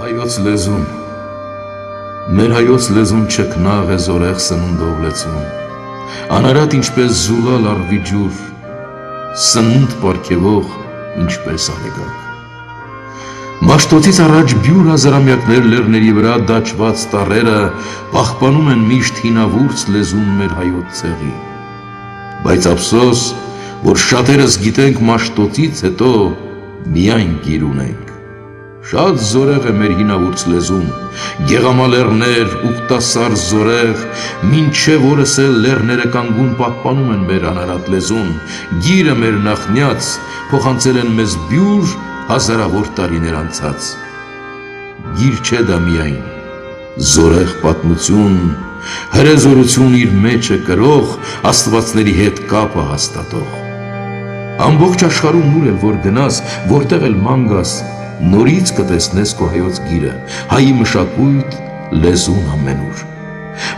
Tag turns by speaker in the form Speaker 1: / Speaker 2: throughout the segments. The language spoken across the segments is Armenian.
Speaker 1: Հայոց լեզուն, մեր հայոց լեզուն չքնաղ է զորեղ սնունդով լեցուն, անարատ ինչպես զուլալ արվի ջուր, սնունդ պարգևող ինչպես արեգակ։ Մաշտոցից առաջ բյուր հազարամյակներ լեռների վրա դաջված տառերը պահպանում են միշտ հինավուրց լեզուն մեր հայոց ցեղի, բայց ափսոս, որ շատերս գիտենք մաշտոցից հետո միայն գիր ունենք։ Շատ զորեղ է մեր հինավուրց լեզուն, գեղամալեռներ, ուխտասար զորեղ, մինչև օրս էլ լեռները կանգուն պահպանում են մեր անարատ լեզուն, գիրը մեր նախնյաց փոխանցել են մեզ բյուր հազարավոր տարիներ անցած։ Գիր չէ դա միայն, զորեղ պատմություն, հրեզորություն իր մեջը կրող, աստվածների հետ կապը հաստատող։ Ամբողջ աշխարհում ուր էլ որ գնաս, որտեղ էլ ման գաս, նորից կտեսնես քո հայոց գիրը, հայի մշակույթ, լեզուն ամենուր։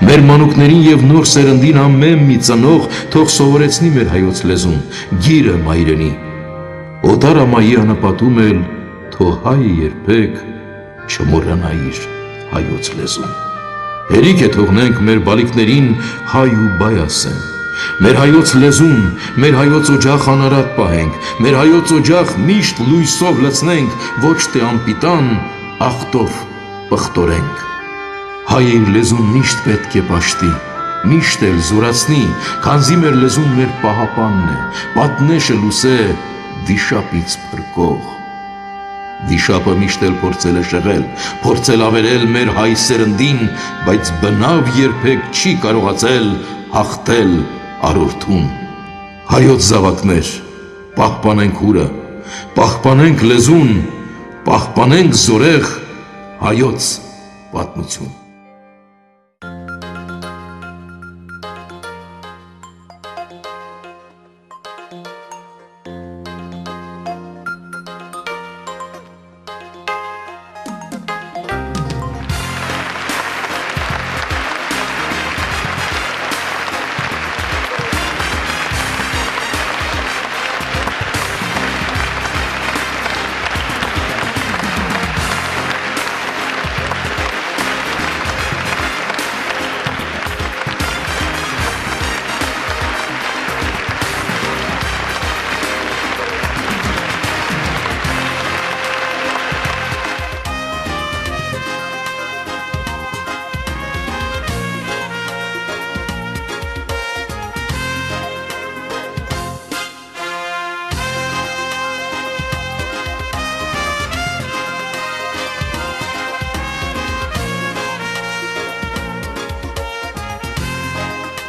Speaker 1: Մեր մանուկներին եւ նոր սերնդին ամեն մի ծնող թող սովորեցնի մեր հայոց լեզուն, գիրը մայրենի։ Օտար ամայի անապատում էլ թող հայը երբեք չմոռանա իր հայոց լեզուն։ Հերիք է թողնենք մեր բալիկներին հայ ու բայ ասեն։ Մեր հայոց լեզուն, մեր հայոց օջախ անարատ պահենք, մեր հայոց օջախ միշտ լույսով լցնենք, ոչ թե անպիտան աղտով պղտորենք։ Հայ իր լեզուն միշտ պետք է պաշտի, միշտ էլ զորացնի, քանզի մեր լեզուն մեր պահապանն է, պատնեշը լուսե վիշապից փրկող։ Վիշապը միշտ էլ փորձել է շեղել, փորձել ավերել մեր հայ սերնդին, բայց բնավ երբեք չի կարողացել հաղթել արորթուն։ Հայոց զավակներ, պահպանենք հուրը, պահպանենք լեզուն, պահպանենք զորեղ հայոց պատմություն։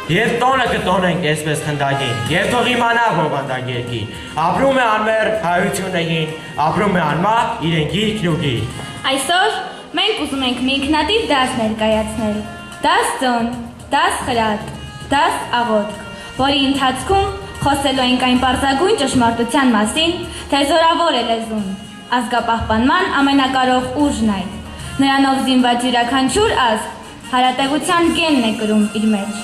Speaker 2: Եվ տոնը կտոնենք այսպես խնդագին, և թող իմանա բովանդագերքի, ապրում է անմեր հայությունը հին, ապրում է անմա իրեն գիրքն ու գիր։
Speaker 3: Այսօր մենք ուզում ենք մի ինքնատիպ դաս ներկայացնել, դաս ծոն, դաս խրատ, դաս աղոթք, որի ընթացքում խոսելու ենք այն պարզագույն ճշմարտության մասին, թե զորավոր է լեզուն, ազգապահպանման ամենակարող ուժն այդ, նրանով զինված յուրաքանչյուր ազգ հարատևության գենն է կրում իր մեջ։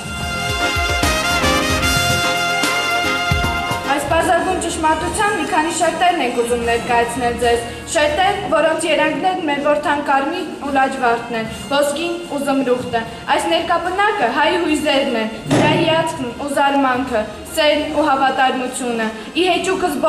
Speaker 4: Պարզագույն ճշմարտության մի քանի շերտերն ենք ուզում ներկայացնել ձեզ, շերտեր, որոնց երանգներն մեր որդան կարմիր ու լաջվարդն են, ոսկին ու զմրուխտը։ Այս ներկապնակը հայ հույզերն են, նրա հիացքն ու զարմանքը, սերն ու հավատարմությունը։ Ի հեճուկս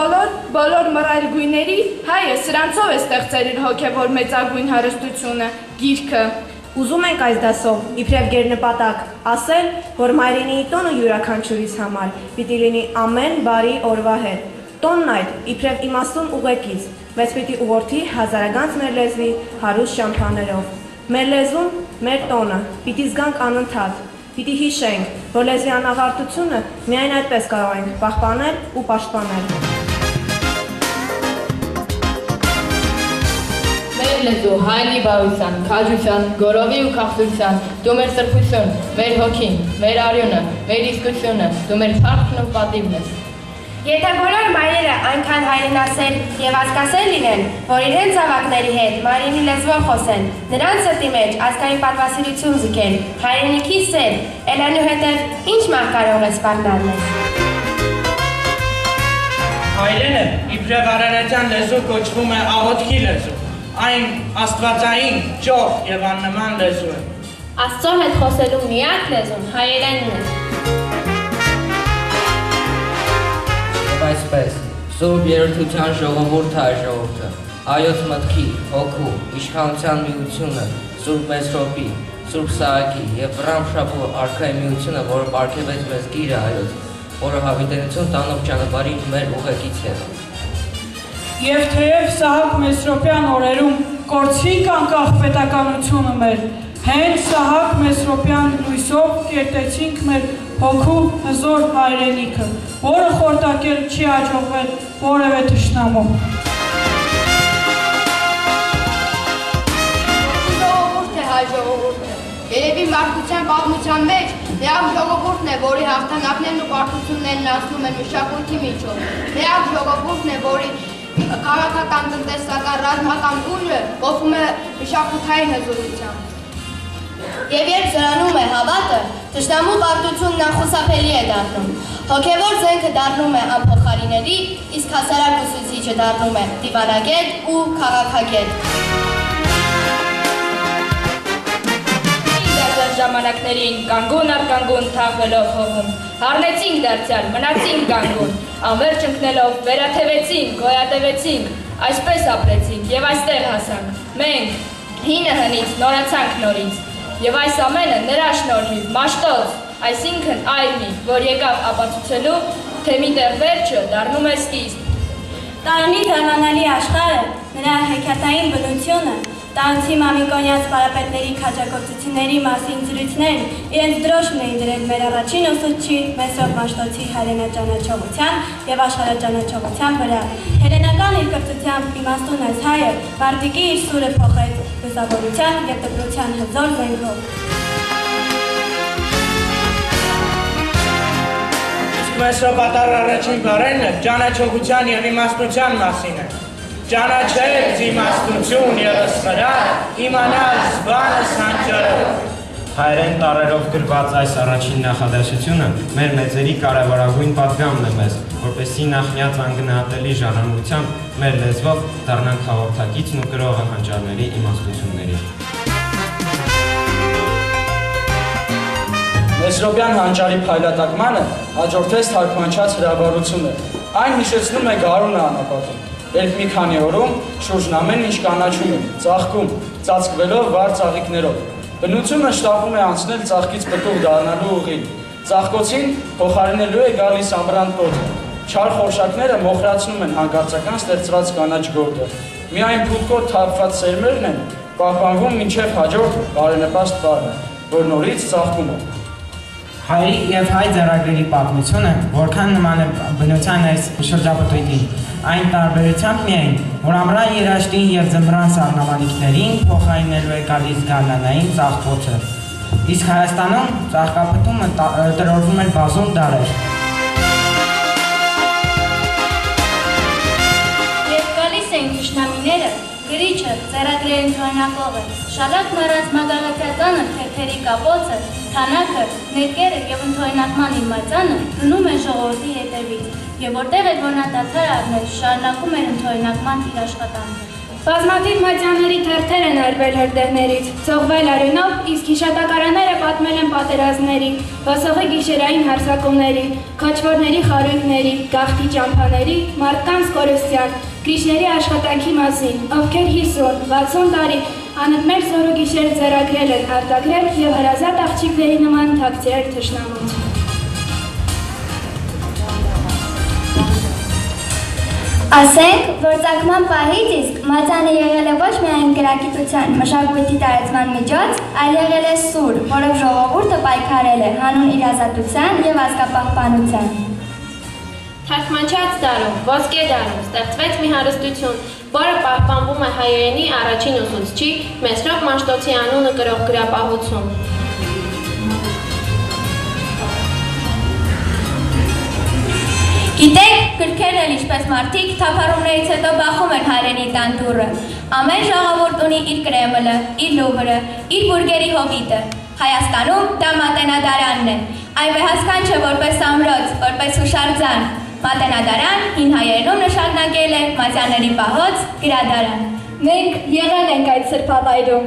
Speaker 4: բոլոր մռայլ գույների հայը սրանցով է ստեղծել իր հոգևոր մեծագույն հարստությունը, գիրքը։
Speaker 5: Ուզում ենք այս դասով, իբրև գերնպատակ, ասել, որ մայրենիի տոնը յուրաքանչյուրիս համար պիտի լինի ամեն բարի օրվա հետ։ Տոնն այդ, իբրև իմաստուն ուղեկից, մեզ պիտի ուղղորդի հազարագանց մեր լեզվի հարուստ ճամփաներով։ Մեր լեզուն, մեր տոնը, պիտի զգանք անընդհատ, պիտի հիշենք, որ լեզվի անաղարտությունը միայն այդպես կարող ենք պահպանել ու պաշտպանել։
Speaker 6: Լեզու, հայլի բարության, քաջության, գորովի ու քաղցրության, դու մեր սրբություն, մեր հոգին, մեր արյունը, մեր իսկությունը, դու մեր փառքն ու պատիվն ես։
Speaker 7: Եթե բոլոր մայրերը այնքան հայրենասեր եւ ազգասեր լինեն, որ իրենց զավակների հետ մայրենի լեզվով խոսեն, նրանց սրտի մեջ ազգային պատվասիրություն զգեն, հայրենիքի սեր, էլ այնուհետև ինչ մահ կարող է սպառնալ մեզ։
Speaker 2: Հայրենը իբրև արարատյան լեզու կոչվում է աղոթքի լեզու։
Speaker 8: այն աստվածային, ճոխ եւ աննման լեզու է։
Speaker 6: Աստծո հետ խոսելու միակ լեզուն հայերենն է։
Speaker 9: Եվ այսպես, Սուրբ Երրորդության ժողովուրդը այ ժողովուրդը, Հայոց մտքի, հոգու, իշխանության միությունը, Սուրբ Մեսրոպի, Սուրբ Սահակի և Վռամ Շապու արքայի միությունը, որը պարգևեց մեզ գիրը Հայոց, որը հավիտենություն տանող ճանապարհի մեր ուղեկիցն է։
Speaker 10: Եվ թեև Սահակ Մեսրոպյան օրերում կորցրինք անկախ պետականությունը մեր, հենց Սահակ Մեսրոպյան լույսով կերտեցինք մեր հոգու հզոր հայրենիքը, որը խորտակել չի հաջողվել որևէ թշնամու։
Speaker 7: Ժողովուրդ է հայ ժողովուրդը։ Երևի մարդկության պատմության մեջ միակ ժողովուրդն է, որի հաղթանակներն ու պարտություններն անցնում են մշակույթի միջով։ Միակ ժողովուրդն է, որի քաղաքական, տնտեսական, ռազմական ուժը ողում է մշակութային հզորությամբ։ Եվ երբ զրանում է հավատը, թշնամու պարտությունն անխուսափելի է դառնում։ Հոգևոր զենքը դառնում է անփոխարինելի, իսկ հասարակ ուսուցիչը դառնում է դիվանագետ ու քաղաքագետ։
Speaker 6: Ժամանակներին կանգուն առ կանգուն թաղվելով հողում, հառնեցինք դարձյալ, մնացինք կանգուն, անվերջ ընկնելով, վերաթևեցինք, գոյատևեցինք, այսպես ապրեցինք և այստեղ հասանք, մենք, հինը հնից, նորացանք նորից, և այս ամենը նրա շնորհիվ, մաշտոց, այսինքն այրնի, որ եկավ ապացուցելու, թե միտեղ վերջը դառնում է սկիզբ։
Speaker 3: Տարոնի զարմանալի աշխարհը, նրա հեքիաթային բնությունը, Տարոնցի Մամիկոնյաց պարապետների քաջագործությունների մասին զրույցներն իրենց դրոշմն էին դրել մեր առաջին ուսուցչի Մեսրոպ Մաշտոցի հայրենաճանաչողության և աշխարհաճանաչողության վրա։ Հելենական իր կրթությամբ իմաստուն այս հայը մարտիկի իր սուրը փոխեց լուսավորության և դպրության հզոր զենքով։
Speaker 8: Մեսրոպատար առաջին բառերն ճանաչողության և իմաստության մասին է։ Ճանաչել իմաստություն ևս վրա, իմանալ զբանս հանճարով։
Speaker 2: Հայերեն տառերով գրված այս առաջին նախադասությունը մեր մեծերի կարևորագույն պատգամն է մեզ, որպեսզի նախնյաց անգնահատելի ժառանգությամբ մեր լեզվով դառնանք հաղորդակիցն ու կրողը հանճարների իմաստությունների։
Speaker 11: Մեսրոպյան հանճարի փայլատակմանը հաջորդեց թարգմանչած հրավառությունը։ Այն հիշեցնում է գարունը անապատում, երբ մի քանի օրում շուրջն ամեն ինչ կանաչում է, ծաղկում, ծածկվելով վառ ծաղիկներով։ Բնությունը շտապում է անցնել ծաղկից պտուղ դառնալու ուղին։ Ծաղկոցին փոխարինելու է գալիս ամռան տոտը։ Չար խորշակները մոխրացնում են հանկարծական ստեղծված կանաչ գորգը։ Միայն փուտկոտ թափված սերմերն են պահպանվում մինչև հաջորդ բարենպաստ պարը, որ նորից ծաղկում է։
Speaker 12: Հայերի և հայ ձեռագրերի պատմությունը որքան նման է բնության այս շրջապտույտին, այն տարբերությամբ միայն, որ ամռան երաշտին և ձմռան սառնամանիքներին փոխարինելու է գալիս գարնանային ծաղկոցը, իսկ Հայաստանում ծաղկափթումը տրորվում էր բազում դարեր։
Speaker 3: Երբ գալիս էին թշնամիները, գրիչը, ձեռագրերի թորնակողը, շալակն առանց մագաղաթյականը, թերթերի կապոցը, թանակը, ներկերը և ընդօրինակման իմացանը գնում է ժողովրդի հետևից, և որտեղ էր որ նա դադար առնել, շարունակում էր ընդօրինակման իր աշխատանքը։
Speaker 4: Բազմաթիվ մատյանների թերթեր են արվել հրդեհներից, ցողվել արյունով, իսկ հիշատակարանները պատմել են պատերազմների, ոսողի գիշերային հարձակումների, քոչվորների խարույկների, գաղթի ճամփաների, մարդկանց կորստյան, գրիչների աշխատանքի մասին, ովքեր 50-60 տարի անընդմեր զոր ու գիշեր ձեռագրել են, արտագրել և հրազատ աղջիկների նման թաքցրել թշնամուն։
Speaker 3: Ասենք, որ ծագման պահից իսկ մատյանը եղել է ոչ միայն գրագիտության, մշակույթի տարածման միջոց, այլ եղել է սուր, որով ժողովուրդը պայքարել է հանուն իր ազատության և ազգապահպանության։
Speaker 6: Թարգմանչած դարում, ոսկե դարում ստեղծվեց մի հարստություն, որը պահպանվում է հայերենի առաջին ուսուցչի Մեսրոպ Մաշտոցի անունը կրող գրապահություն։
Speaker 3: Գիտեք, գրքերն էլ ինչպես մարդիկ թափառումներից հետո բախում են հայրենի տան դուռը։ Ամեն ժողովուրդ ունի իր Կրեմլը, իր Լուվրը, իր բուրգերի հովիտը։ Հայաստանում դա Մատենադարանն է։ Այն վեհասքան չէ որպես ամրոց, որպես հուշարձան։ Մատենադարան հին հայերենում նշանակել է մատյանների պահոց գրադարան։
Speaker 4: Մենք եղել ենք այդ սրբավայրում։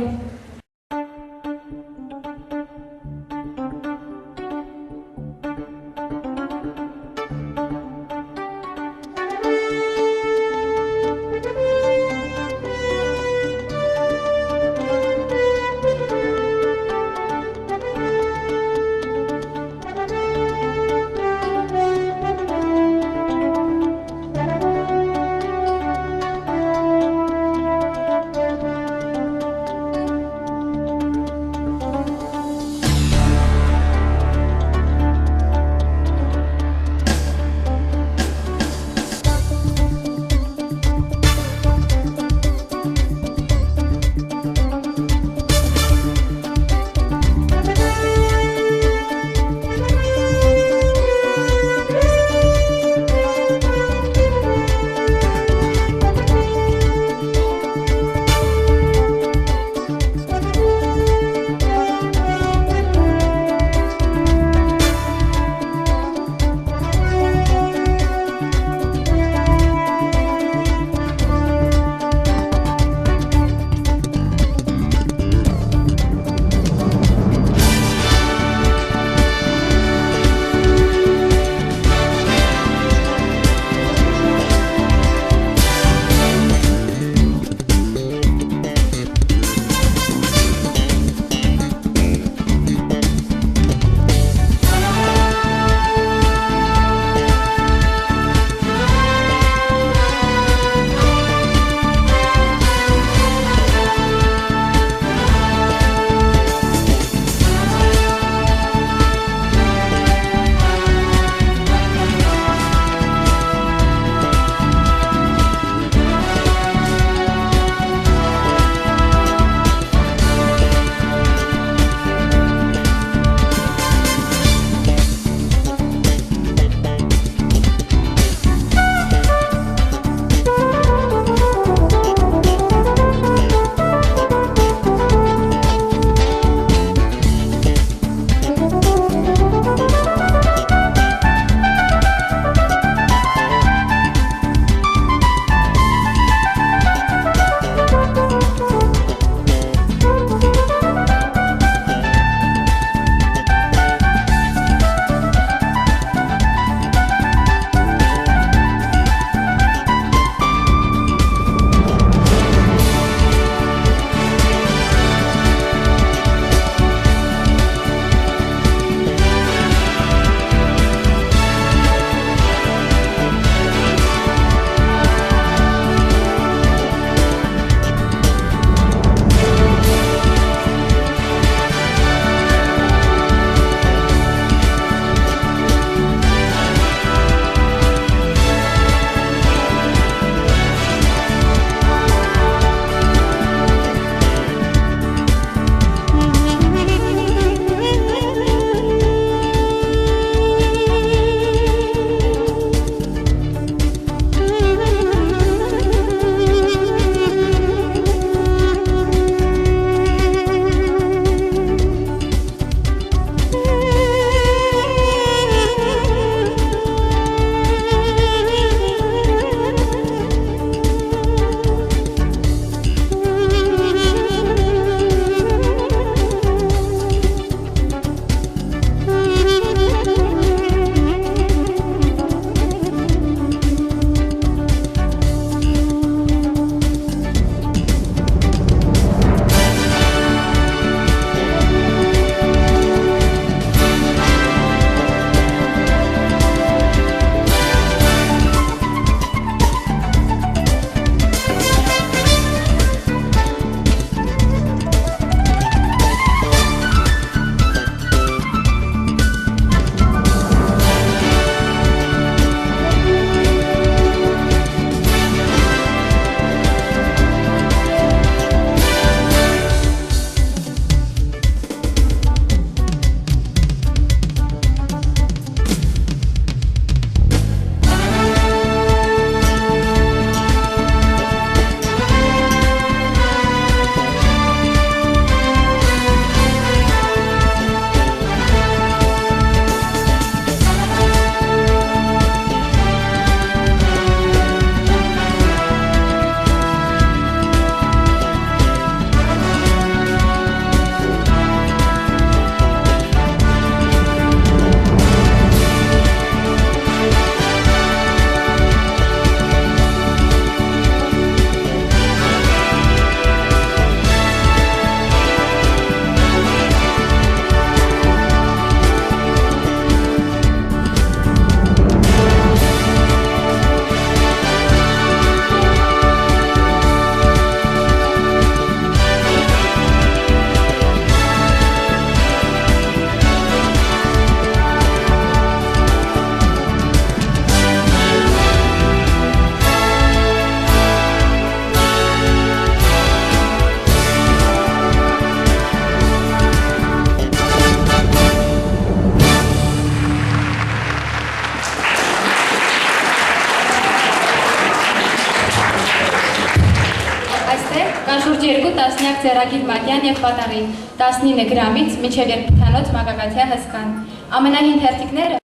Speaker 6: ձեռագիր մատյան և պատաղին, 19 գրամից մինչև երկփութանոց մագագաթյա հսկան։ Ամենահին թերթիկները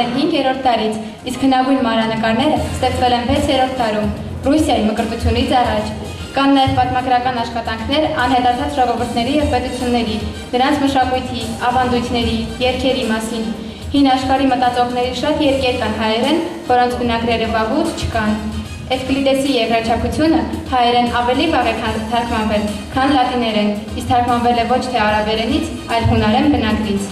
Speaker 6: են 5-րդ դարից, իսկ հնագույն մանրանկարները ստեղծվել են 6-րդ դարում, Ռուսիայի մկրտությունից առաջ։ Կան նաև պատմագրական աշխատանքներ անհետացած ժողովուրդների և պետությունների, նրանց մշակույթի, ավանդույթների, երգերի մասին։ Հին աշխարհի մտածողների շատ երկեր կան հայերեն, որոնց բնագրերը վաղուց չկան։ Էվկլիդեսի երկրաչափությունը հայերեն ավելի վաղ է թարգմանվել, քան լատիներեն, իսկ թարգմանվել է ոչ թե արաբերենից, այլ հունարեն բնագրից։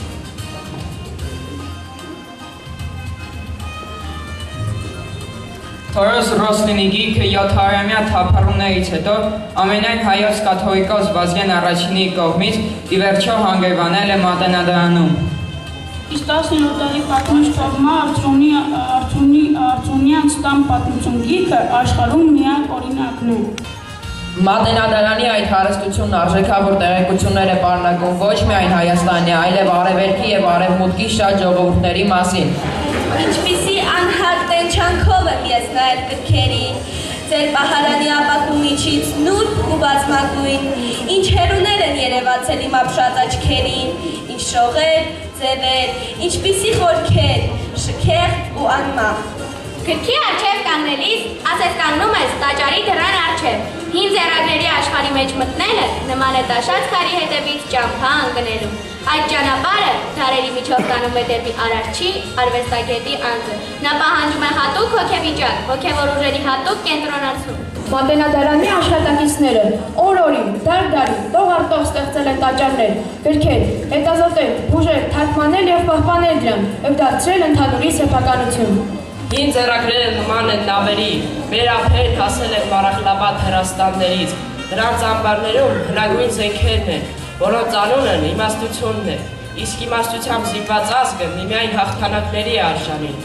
Speaker 13: Թորոս Ռոսլինի գիրքը 700-ամյա թափառումներից հետո ամենայն հայոց կաթողիկոս Վազգեն առաջինի կողմից ի վերջո հանգրվանել է Մատենադարանում։
Speaker 10: Իսկ 10-րդ դարի պատմիչ կողմը Արծունյան ստամ պատմություն գիրքը աշխարհում միակ օրինակն է։
Speaker 13: Մատենադարանի այդ հարստությունն արժեքավոր տեղեկություններ է պարունակում ոչ միայն Հայաստանի, այլև Արևելքի և Արևմուտքի շատ ժողովուրդների մասին։
Speaker 3: Ինչպիսի անհատ տենչանքով եմ ես նայել գրքերին, ձեր պահարանի ապակու միջից նուրբ ու բազմագույն, ինչ հերուներ են երևացել իմ ապշած աչքերին, ինչ շողեր, ձևեր, ինչպիսի խորքեր, շքեղ ու անմահ։
Speaker 14: Գրքի առջև կանգնելիս, ասես կանգնում ես տաճարի դռան առջև, հին ձեռագրերի աշխարհի մեջ մտնելը նման է տաշած քարի հետևից ճամփա ընկնելու։ Այդ ճանապարհը դարերի միջով տանում է դեպի Արարչի արվեստագետի անձը։ Նա պահանջում է հատուկ հոգեվիճակ, հոգևոր ուժերի հատուկ կենտրոնացում։
Speaker 4: Մատենադարանի աշխատակիցները օր-օրի, դար-դարի, տող-արտող ստեղծել են տաճարներ, գրքեր, հետազոտել, բուժել, թարգմանել և պահպանել դրանք և դարձրել ընդհանուրի սեփականություն։
Speaker 9: Հին ձեռագրերը նման են նավերի, մեր ափերն հասել են Մարախլաբադ հեռաստաններից, դրանց ամբարներում հնագույն զենքերն են, որոնց անունն իմաստությունն է, իսկ իմաստությամբ զինված ազգը միմիայն հաղթանակների է արժանի։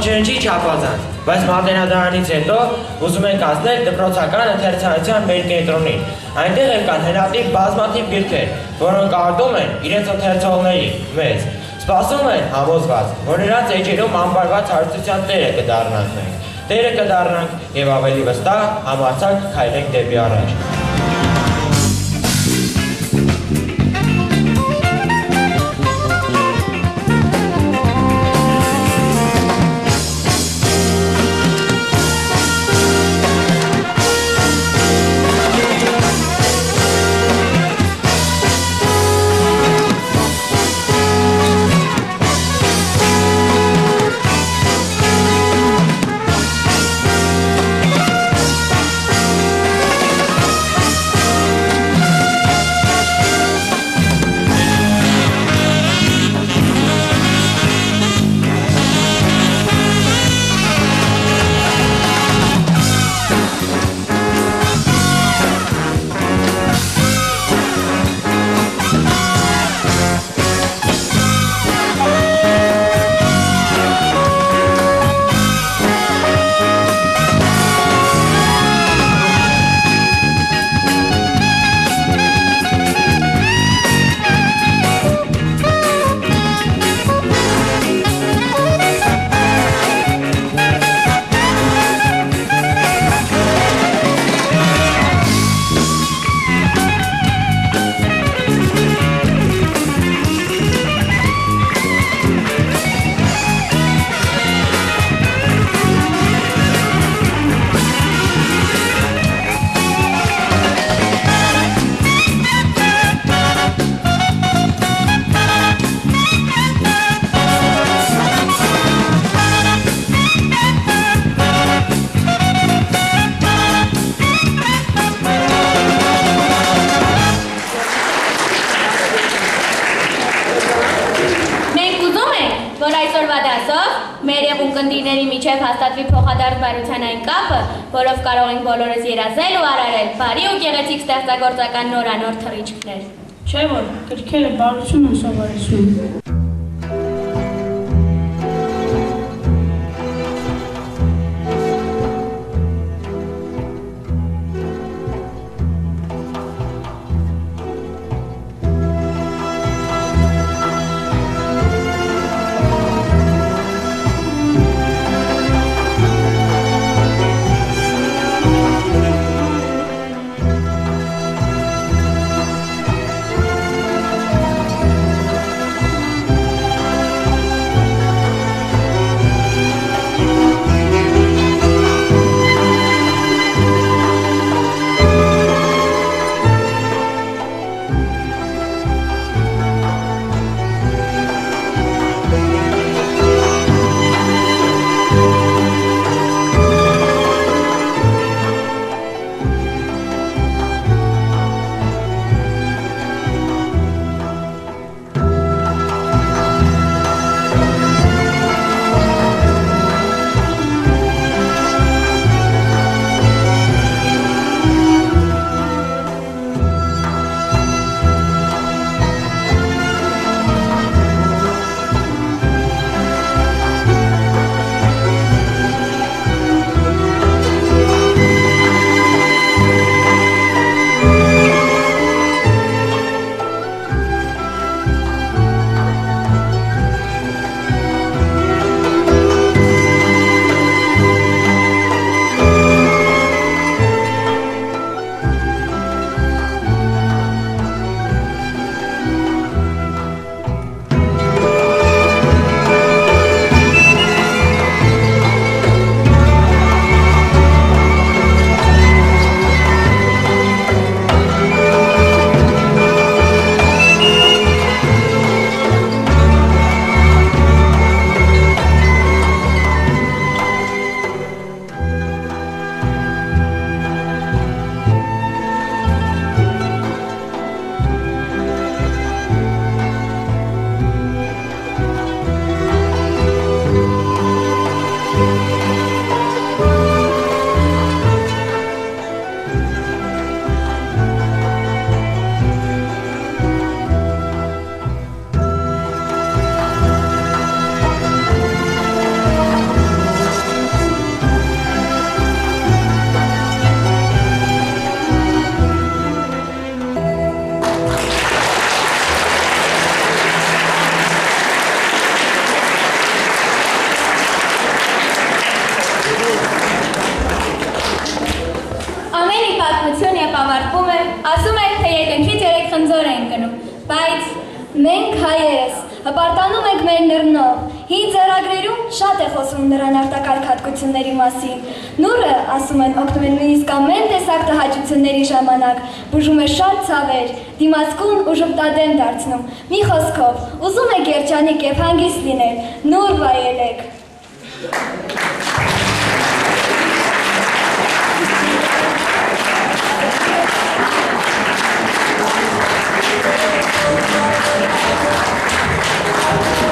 Speaker 12: Ջնջի չափազանց, բայց Մատենադարանից հետո ուզում ենք ազդել դպրոցական ընթերցանության մեր կենտրոնին։ Այնտեղ էլ կան հրատիվ բազմաթիվ գրքեր, որոնք արտում են իրենց ընթերցողների մեզ։ Սպասում են համոզված, որ նրանց էջերում անբարված հարստության տերը կդառնանք մենք։ Տերը կդառնանք և ավելի վստահ համարձակ քայլենք դեպի առաջ։
Speaker 14: մեր եւ ունկնդիրների միջև հաստատվի փոխադարձ բարության այն կապը, որով կարող ենք բոլորս երազել ու արարել բարի ու գեղեցիկ ստեղծագործական նորանոր թռիչքներ։
Speaker 10: Չէ՞ որ գրքերը բարություն են սովորեցնում։
Speaker 3: Բայց մենք հայերս հպարտանում ենք մեր նռնով, հին ձեռագրերում շատ է խոսում նրան արտակարգ հատկությունների մասին, նուրը, ասում են, օգնում են նույնիսկ ամեն տեսակ տհաճությունների ժամանակ, բուժում է շատ ցավեր, դիմացկուն ու ժպտադեմ դարձնում, մի խոսքով, ուզում եք երջանիկ և հանգիստ լինել, նուր վայելեք։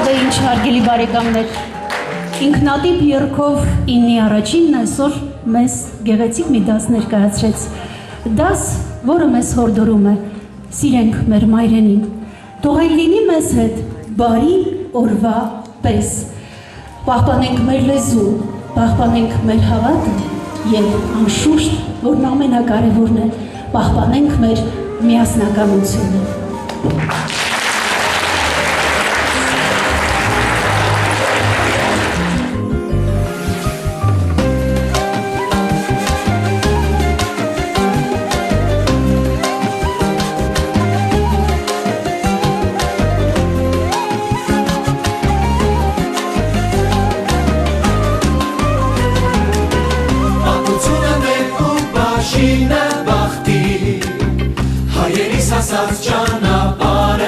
Speaker 15: Դե ինչ հարգելի բարեկամներ, ինքնատիպ երգով 9-ի առաջինն այսօր մեզ գեղեցիկ մի դաս ներկայացրեց, դաս, որը մեզ հորդորում է, սիրենք մեր մայրենին, թող այն լինի մեզ հետ բարի օրվա պես, պահպանենք մեր լեզուն, պահպանենք մեր հավատը և անշուշտ, որն ամենակարևորն է, պահպանենք մեր միասնականությունը։
Speaker 16: Հայերիս հասած ճանապարհ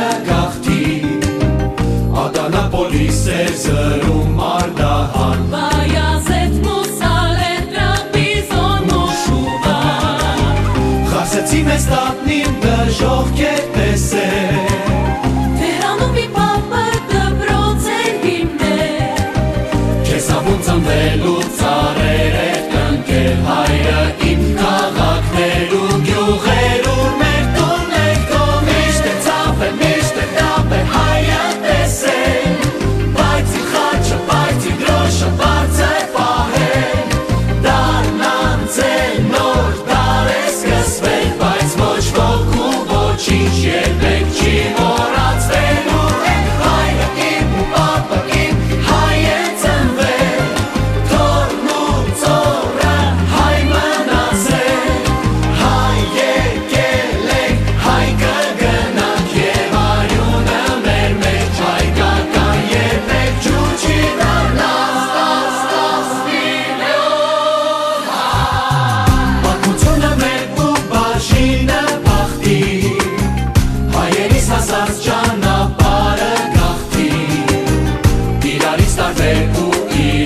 Speaker 16: իր